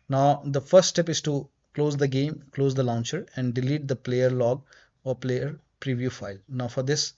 Now the first step is to close the game, close the launcher, and delete the player log or player preview file. Now for this,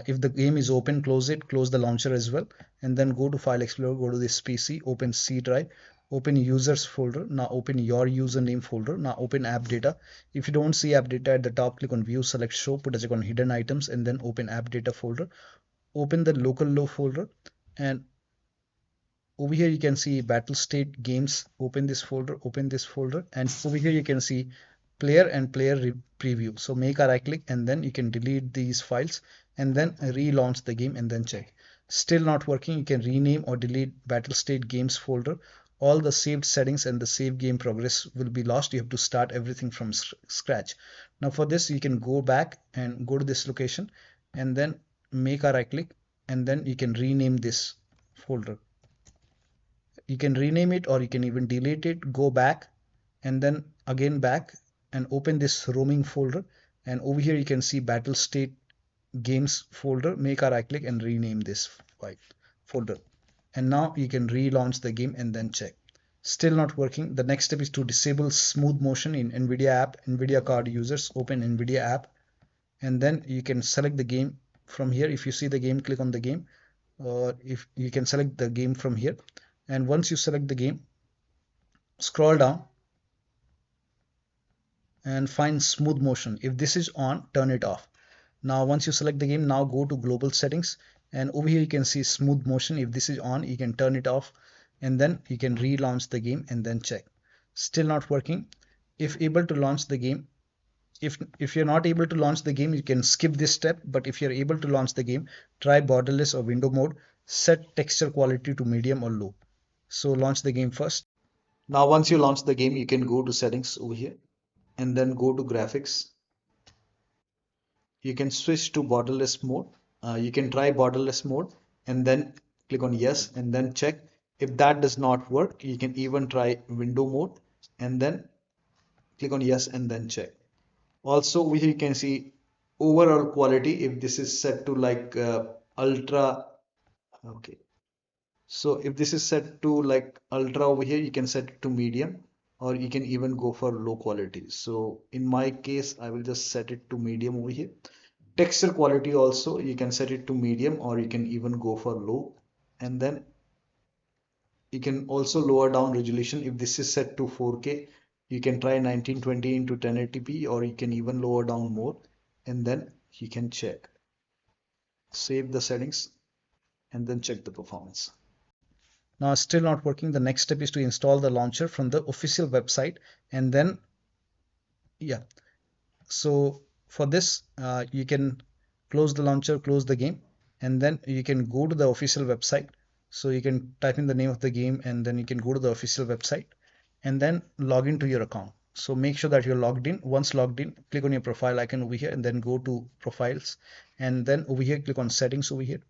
if the game is open, close it, close the launcher as well, and then go to File Explorer, go to this PC, open C drive, open users folder. Now open your username folder. Now open app data. If you don't see app data at the top, click on view, select show, put a check on hidden items, and then open app data folder. Open the local low folder, and over here you can see battle state games. Open this folder, and over here you can see player and player preview. So make a right click and then you can delete these files and then relaunch the game and then check. Still not working, you can rename or delete battle state games folder. All the saved settings and the save game progress will be lost. You have to start everything from scratch. Now for this you can go back and go to this location and then make a right click and then you can rename this folder. You can rename it or you can even delete it. Go back and then again back and open this roaming folder, and over here you can see battle state games folder. Make a right click and rename this file folder, and now you can relaunch the game and then check. Still not working. The next step is to disable smooth motion in NVIDIA app. NVIDIA card users, open NVIDIA app, and then you can select the game from here. If you see the game, click on the game, or if you can select the game from here. And once you select the game, scroll down and find smooth motion. If this is on, turn it off. Now once you select the game, now go to global settings, and over here you can see smooth motion. If this is on, you can turn it off and then you can relaunch the game and then check. Still not working. If able to launch the game, if you're not able to launch the game, you can skip this step, but if you're able to launch the game, try borderless or window mode. Set texture quality to medium or low. So launch the game first. Now once you launch the game, you can go to settings over here and then go to graphics. You can switch to borderless mode. You can try borderless mode and then click on yes and then check. If that does not work, you can even try window mode and then click on yes and then check. Also over here you can see overall quality. If this is set to like ultra, okay, so if this is set to like ultra over here, you can set it to medium or you can even go for low quality. So in my case, I will just set it to medium over here. Texture quality also, you can set it to medium or you can even go for low. And then you can also lower down resolution. If this is set to 4K, you can try 1920 into 1080p or you can even lower down more and then you can check. Save the settings and then check the performance. Now still not working. The next step is to install the launcher from the official website and then yeah. So for this you can close the launcher, close the game, and then you can go to the official website. So you can type in the name of the game and then you can go to the official website and then log into your account. So make sure that you're logged in. Once logged in, click on your profile icon over here and then go to profiles and then over here click on settings over here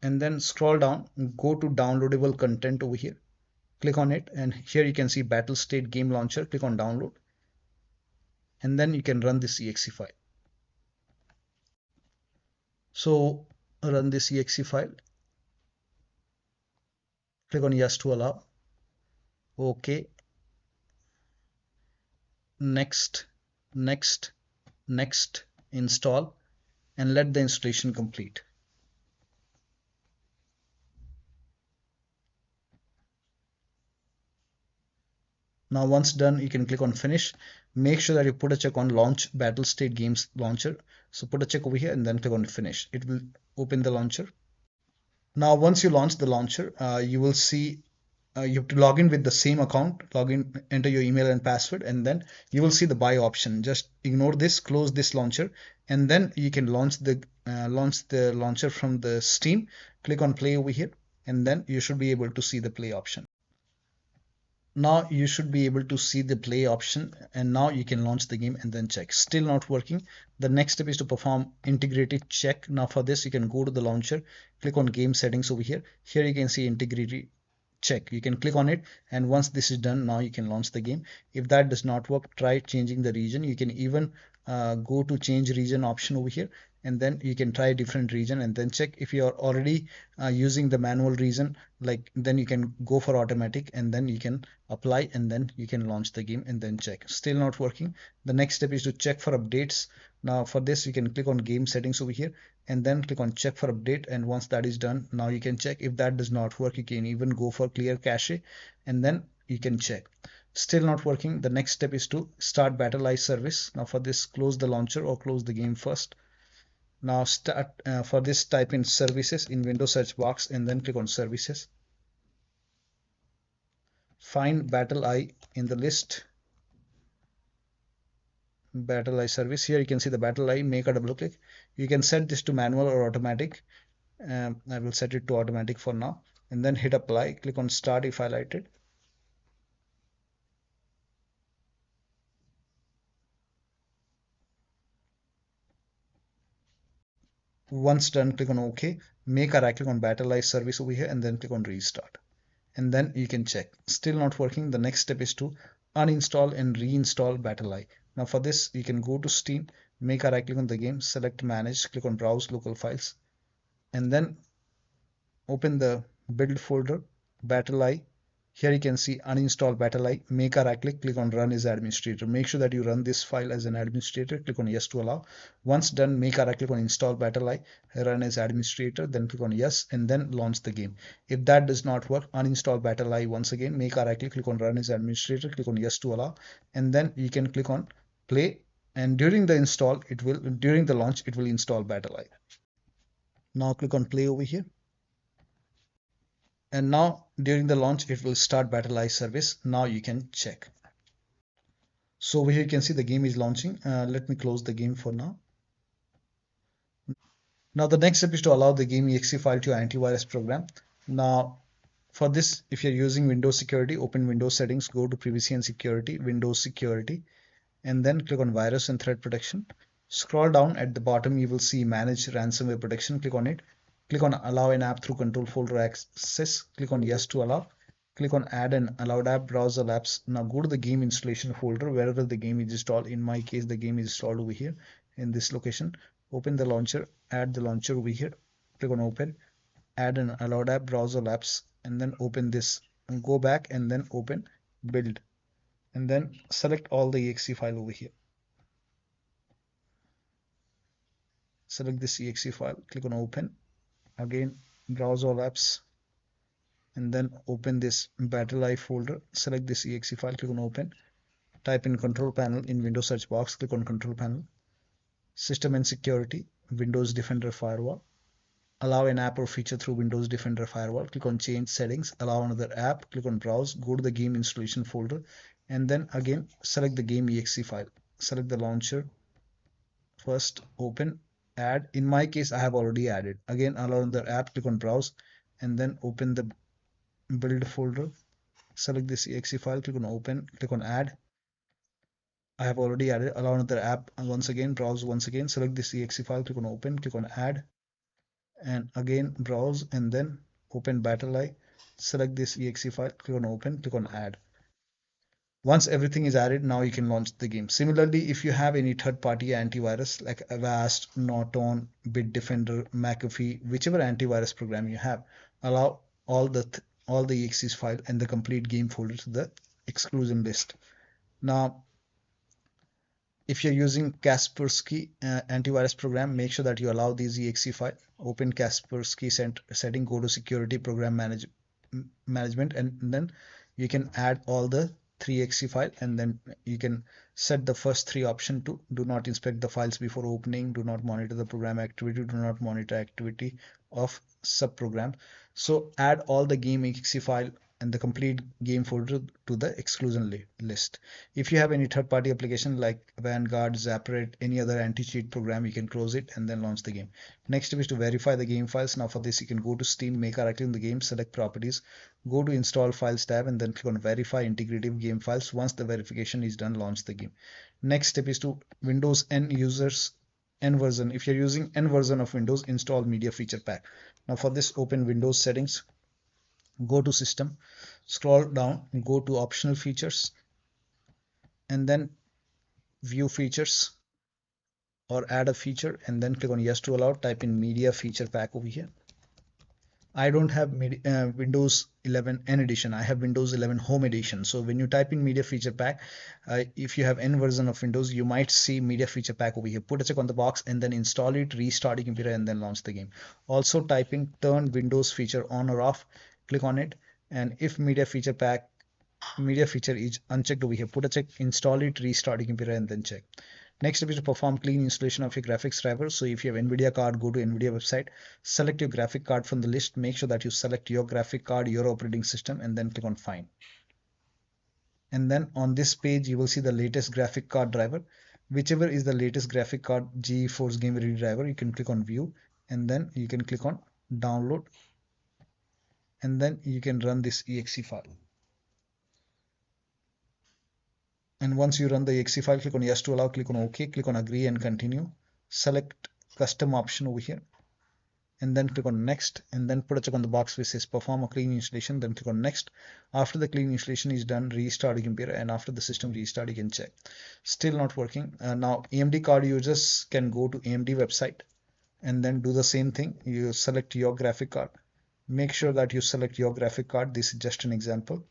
and then scroll down, go to downloadable content over here, click on it, and here you can see battle state game launcher. Click on download and then you can run this exe file. So run this exe file, click on yes to allow, okay, next, next, next, install, and let the installation complete. Now once done, you can click on finish. Make sure that you put a check on launch battle state games launcher. So put a check over here and then click on finish. It will open the launcher. Now once you launch the launcher, you will see you have to log in with the same account, log in, enter your email and password, and then you will see the buy option. Just ignore this, close this launcher, and then you can launch the launcher from the Steam. Click on play over here, and then you should be able to see the play option. Now you should be able to see the play option, and now you can launch the game and then check. Still not working. The next step is to perform integrity check. Now for this, you can go to the launcher, click on game settings over here. Here you can see integrity check. You can click on it, and once this is done, now you can launch the game. If that does not work, try changing the region. You can even go to change region option over here and then you can try a different region and then check. If you are already using the manual region, like, then you can go for automatic and then you can apply and then you can launch the game and then check. Still not working. The next step is to check for updates. Now for this you can click on game settings over here and then click on check for update, and once that is done, now you can check. If that does not work, you can even go for clear cache and then you can check. Still not working. The next step is to start BattleEye service. Now for this, close the launcher or close the game first. Now start for this, type in services in Windows search box and then click on services. Find BattleEye in the list. BattleEye service. Here you can see the BattleEye. Make a double click. You can set this to manual or automatic. I will set it to automatic for now and then hit apply. Click on start if highlighted. Once done, click on OK. Make a right click on BattleEye service over here and then click on restart. And then you can check. Still not working. The next step is to uninstall and reinstall BattleEye. Now for this, you can go to Steam, make a right click on the game, select manage, click on browse local files, and then open the build folder, BattleEye. Here you can see uninstall BattleEye. Make a right click, click on run as administrator. Make sure that you run this file as an administrator. Click on yes to allow. Once done, make a right click on install BattleEye, run as administrator, then click on yes and then launch the game. If that does not work, uninstall BattleEye once again. Make a right click, click on run as administrator, click on yes to allow, and then you can click on play. And during the launch, it will install BattleEye. Now click on play over here. And now during the launch it will start BattleEye service. Now you can check. So over here you can see the game is launching. Let me close the game for now. Now the next step is to allow the game exe file to your antivirus program. Now for this, if you're using Windows Security, open Windows settings, go to privacy and security, Windows Security, and then click on virus and threat protection. Scroll down, at the bottom you will see manage ransomware protection. Click on it. Click on allow an app through control folder access. Click on yes to allow. Click on add an allowed app, browser apps. Now go to the game installation folder wherever the game is installed. In my case, the game is installed over here in this location. Open the launcher, add the launcher over here. Click on open, add an allowed app, browser apps, and then open this and go back and then open build and then select all the exe file over here. Select this exe file, click on open, again browse all apps, and then open this BattleEye folder. Select this exe file, click on open, type in control panel in Windows search box, click on control panel, system and security, Windows Defender Firewall, allow an app or feature through Windows Defender Firewall. Click on change settings, allow another app, click on browse, go to the game installation folder, and then again select the game exe file. Select the launcher first, open, add. In my case, I have already added. Again, allow another app, click on browse, and then open the build folder. Select this exe file, click on open, click on add. I have already added. Allow another app, and once again browse once again, select this exe file, click on open, click on add, and again browse and then open BattleEye. Select this exe file, click on open, click on add. Once everything is added, now you can launch the game. Similarly, if you have any third-party antivirus like Avast, Norton, Bitdefender, McAfee, whichever antivirus program you have, allow all the exe file and the complete game folder to the exclusion list. Now if you're using Kaspersky antivirus program, make sure that you allow these exe file. Open Kaspersky setting, go to security program management, and then you can add all the 3exe file, and then you can set the first 3 option to do not inspect the files before opening, do not monitor the program activity, do not monitor activity of subprogram. So add all the game exe file and the complete game folder to the exclusion list. If you have any third-party application like Vanguard, Zapret, any other anti-cheat program, you can close it and then launch the game. Next step is to verify the game files. Now for this, you can go to Steam, make a right click on the game, select properties, go to install files tab, and then click on verify integrity of game files. Once the verification is done, launch the game. Next step is to Windows N users N version. If you're using N version of Windows, install media feature pack. Now for this, open Windows settings, go to system, scroll down, go to optional features, and then view features, or add a feature, and then click on yes to allow. Type in media feature pack over here. I don't have Windows 11 N edition. I have Windows 11 Home edition. So when you type in media feature pack, if you have N version of Windows, you might see media feature pack over here. Put a check on the box and then install it, restart your computer, and then launch the game. Also type in turn Windows feature on or off. Click on it, and if media feature is unchecked over here, put a check, install it, restart your computer, and then check. Next step is to perform clean installation of your graphics driver. So if you have NVIDIA card, go to NVIDIA website, select your graphic card from the list, make sure that you select your graphic card, your operating system, and then click on find. And then on this page, you will see the latest graphic card driver. Whichever is the latest graphic card GeForce Game Ready driver, you can click on view, and then you can click on download, and then you can run this exe file. And once you run the exe file, click on yes to allow, click on OK, click on agree and continue. Select custom option over here, and then click on next, and then put a check on the box which says perform a clean installation, then click on next. After the clean installation is done, restart your computer, and after the system restart, you can check. Still not working. Now AMD card users can go to AMD website and then do the same thing. You select your graphic card. Make sure that you select your graphic card. This is just an example.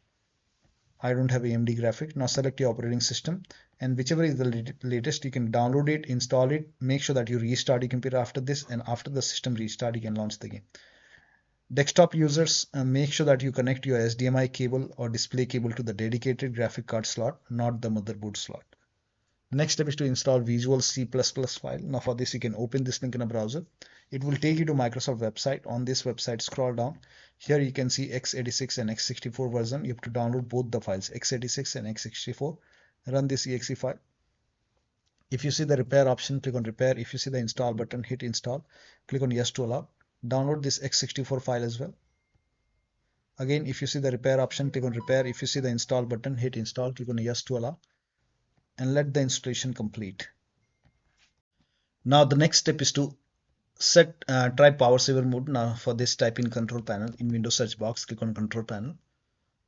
I don't have AMD graphic. Now select your operating system, and whichever is the latest, you can download it, install it. Make sure that you restart your computer after this, and after the system restart, you can launch the game. Desktop users, make sure that you connect your HDMI cable or display cable to the dedicated graphic card slot, not the motherboard slot. Next step is to install Visual C++ file. Now for this, you can open this link in a browser. It will take you to Microsoft website. On this website, scroll down. Here you can see x86 and x64 version. You have to download both the files, x86 and x64. Run this exe file. If you see the repair option, click on repair. If you see the install button, hit install. Click on yes to allow. Download this x64 file as well. Again, if you see the repair option, click on repair. If you see the install button, hit install. Click on yes to allow, and let the installation complete. Now the next step is to try power saver mode. Now for this, type in control panel in Windows search box, click on control panel,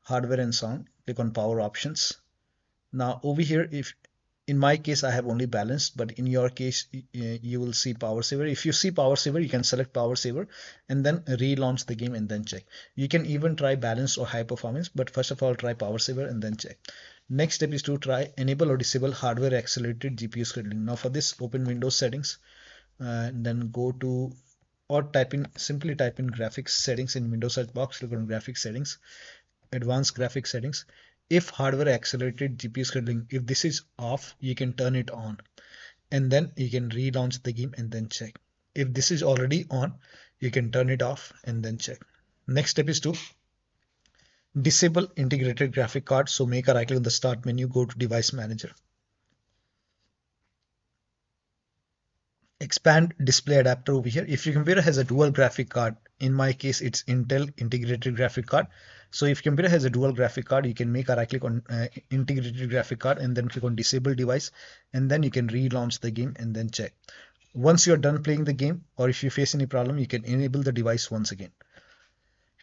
hardware and sound, click on power options. Now over here, if in my case I have only balanced, but in your case you will see power saver. If you see power saver, you can select power saver and then relaunch the game and then check. You can even try balanced or high performance, but first of all try power saver and then check. Next step is to try enable or disable hardware accelerated GPU scheduling. Now for this, open Windows settings, and then go to, or simply type in graphics settings in Windows search box, click on graphics settings, advanced graphics settings. If hardware accelerated GPU scheduling, if this is off, you can turn it on, and then you can relaunch the game and then check. If this is already on, you can turn it off and then check. Next step is to disable integrated graphic card. So make a right click on the start menu, go to device manager, expand display adapter over here. If your computer has a dual graphic card, in my case it's Intel integrated graphic card. So if computer has a dual graphic card, you can make a right click on integrated graphic card and then click on disable device, and then you can relaunch the game and then check. Once you're done playing the game, or if you face any problem, you can enable the device once again.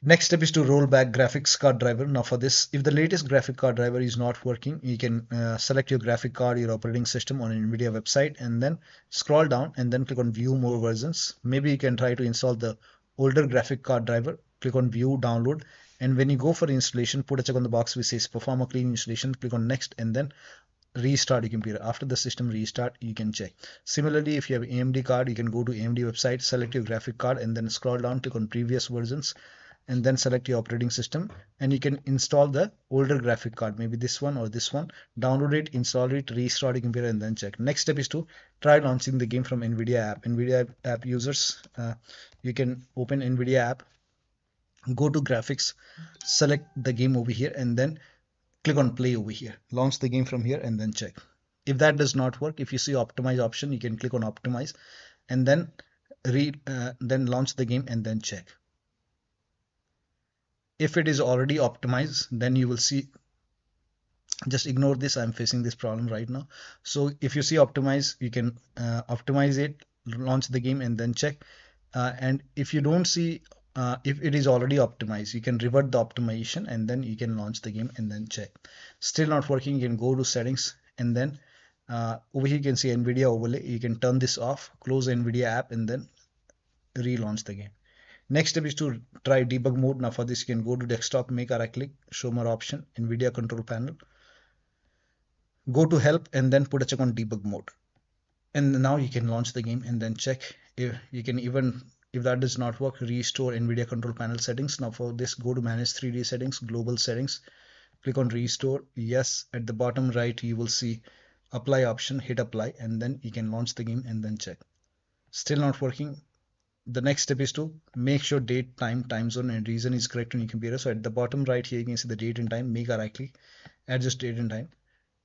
Next step is to roll back graphics card driver. Now for this, if the latest graphic card driver is not working, you can select your graphic card, your operating system on NVIDIA website, and then scroll down and then click on view more versions. Maybe you can try to install the older graphic card driver. Click on view download, and when you go for installation, put a check on the box which says perform a clean installation. Click on next and then restart your computer. After the system restart, you can check. Similarly, if you have AMD card, you can go to AMD website, select your graphic card, and then scroll down, click on previous versions, and then select your operating system, and you can install the older graphic card, maybe this one or this one. Download it, install it, restart your computer, and then check. Next step is to try launching the game from NVIDIA app. NVIDIA app users, you can open NVIDIA app, go to graphics, select the game over here, and then click on play over here. Launch the game from here and then check. If that does not work, if you see optimize option, you can click on optimize and then launch the game and then check. If it is already optimized, then you will see, just ignore this, I'm facing this problem right now. So if you see optimize, you can optimize it, launch the game and then check. And if you don't see, if it is already optimized, you can revert the optimization and then you can launch the game and then check. Still not working, you can go to settings and then Over here you can see NVIDIA overlay. You can turn this off, close NVIDIA app, and then relaunch the game. Next step is to try debug mode. Now for this you can go to desktop, make a right click, show more option, NVIDIA control panel, go to help, and then put a check on debug mode. And now you can launch the game and then check. If you can even, if that does not work, restore NVIDIA control panel settings. Now for this, go to manage 3D settings, global settings, click on restore. Yes, at the bottom right you will see apply option, hit apply, and then you can launch the game and then check. Still not working. The next step is to make sure date, time zone, and region is correct on your computer. So at the bottom right here you can see the date and time. Make a right click, adjust date and time,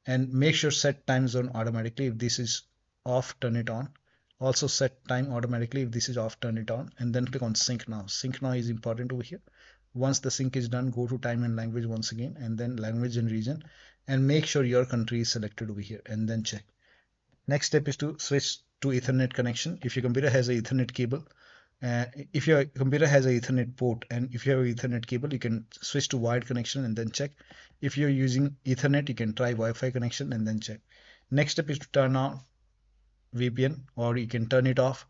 and make sure set time zone automatically. If this is off, turn it on. Also set time automatically. If this is off, turn it on, and then click on sync now. Sync now is important over here. Once the sync is done, go to time and language once again, and then language and region, and make sure your country is selected over here, and then check. Next step is to switch to Ethernet connection. If your computer has a Ethernet cable, if your computer has a Ethernet port, and if you have an Ethernet cable, you can switch to wired connection and then check. If you're using Ethernet, you can try Wi-Fi connection and then check. Next step is to turn on VPN, or you can turn it off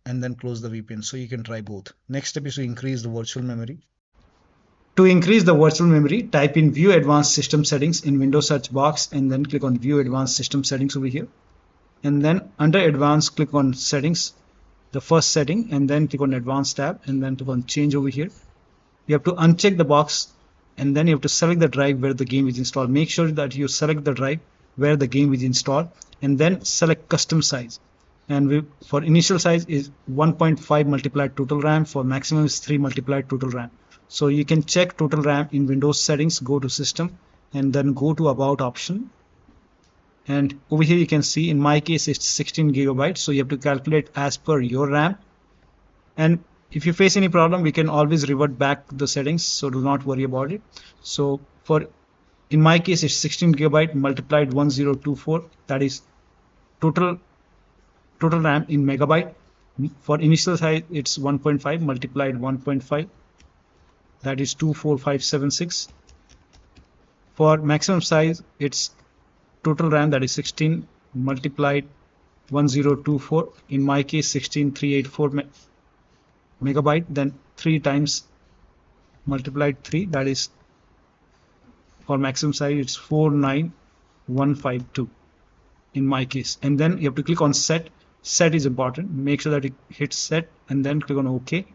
and then close the VPN. So you can try both. Next step is to increase the virtual memory. To increase the virtual memory, type in View Advanced System Settings in Windows search box, and then click on View Advanced System Settings over here. And then under Advanced, click on Settings, the first setting, and then click on Advanced tab, and then click on Change over here. You have to uncheck the box, and then you have to select the drive where the game is installed. Make sure that you select the drive where the game is installed, and then select custom size. And for initial size is 1.5 multiplied total RAM. For maximum is 3 multiplied total RAM. So you can check total RAM in Windows settings, go to system, and then go to about option. And over here you can see in my case it's 16 gigabytes. So you have to calculate as per your RAM. And if you face any problem, we can always revert back the settings. So do not worry about it. So in my case it's 16 gigabyte multiplied 1024. That is total RAM in megabyte. For initial size it's 1.5 multiplied 1.5. That is 24576. For maximum size it's total RAM, that is 16 multiplied 1024. In my case 16384 megabyte. Then 3 times multiplied 3, that is for maximum size it's 49152 in my case. And then you have to click on set. Set is important. Make sure that it hits set, and then click on OK,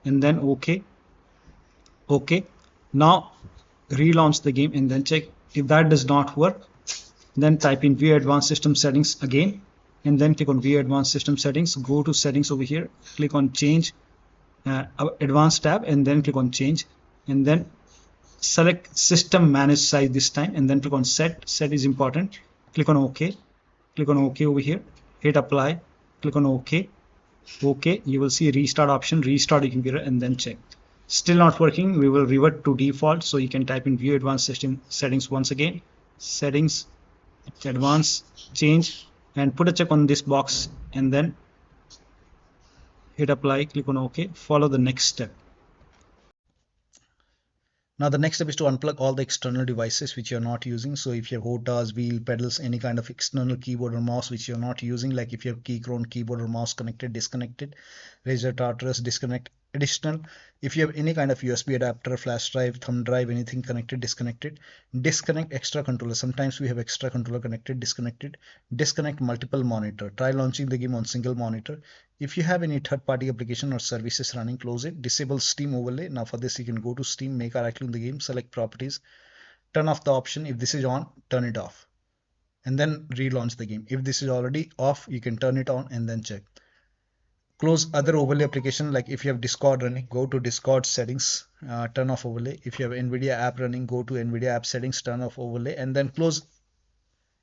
and then OK. Now relaunch the game and then check. If that does not work, then type in View Advanced System Settings again, and then click on View Advanced System Settings. Go to settings over here, click on change advanced tab, and then click on change, and then select system manage size this time, and then click on set. Set is important. Click on OK. Click on OK over here, hit apply, click on OK. You will see restart option. Restart your computer and then check. Still not working, we will revert to default. So you can type in View Advanced System Settings once again, settings, advanced, change, and put a check on this box, and then hit apply, click on OK. Follow the next step. Now the next step is to unplug all the external devices which you're not using. So if you have HOTAS, wheel, pedals, any kind of external keyboard or mouse which you're not using, like if you have Keychron keyboard or mouse connected, disconnected. Razer Tartarus, disconnect. Additional, if you have any kind of USB adapter, flash drive, thumb drive, anything connected, disconnected. Disconnect extra controller. Sometimes we have extra controller connected, disconnected. Disconnect multiple monitor. Try launching the game on single monitor. If you have any third-party application or services running, close it. Disable Steam overlay. Now for this you can go to Steam, make a right click in the game, select properties, turn off the option. If this is on, turn it off, and then relaunch the game. If this is already off, you can turn it on and then check. Close other overlay application, like if you have Discord running, go to Discord settings, turn off overlay. If you have NVIDIA app running, go to NVIDIA app settings, turn off overlay, and then close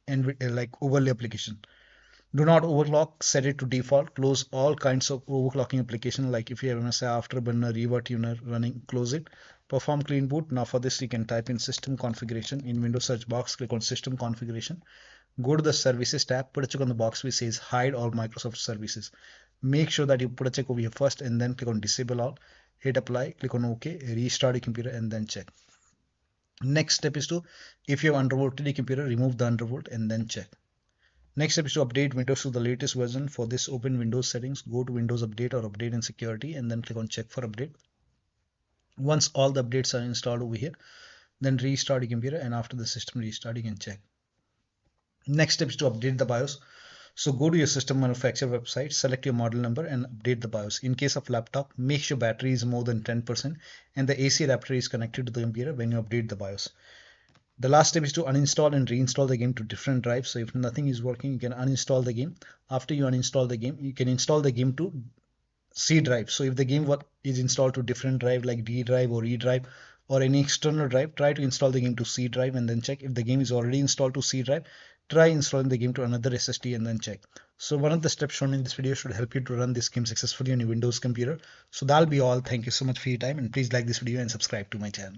like overlay application. Do not overclock, set it to default. Close all kinds of overclocking application, like if you have MSI Afterburner, ReverTuner running, close it. Perform clean boot. Now for this you can type in system configuration in Windows search box, click on system configuration, go to the services tab, put a check on the box which says hide all Microsoft services. Make sure that you put a check over here first, and then click on disable all, hit apply, click on OK, restart your computer and then check. Next step is to, if you have undervolted your computer, remove the undervolt and then check. Next step is to update Windows to the latest version. For this, open Windows settings, go to Windows Update or Update and Security, and then click on Check for Update. Once all the updates are installed over here, then restart your computer, and after the system restart, you can check. Next step is to update the BIOS. So go to your system manufacturer website, select your model number and update the BIOS. In case of laptop, make sure battery is more than 10% and the AC adapter is connected to the computer when you update the BIOS. The last step is to uninstall and reinstall the game to different drives. So if nothing is working, you can uninstall the game. After you uninstall the game, you can install the game to C drive. So if the game is installed to different drive like D drive or E drive or any external drive, try to install the game to C drive and then check. If the game is already installed to C drive, try installing the game to another SSD and then check. So one of the steps shown in this video should help you to run this game successfully on your Windows computer. So that'll be all. Thank you so much for your time, and please like this video and subscribe to my channel.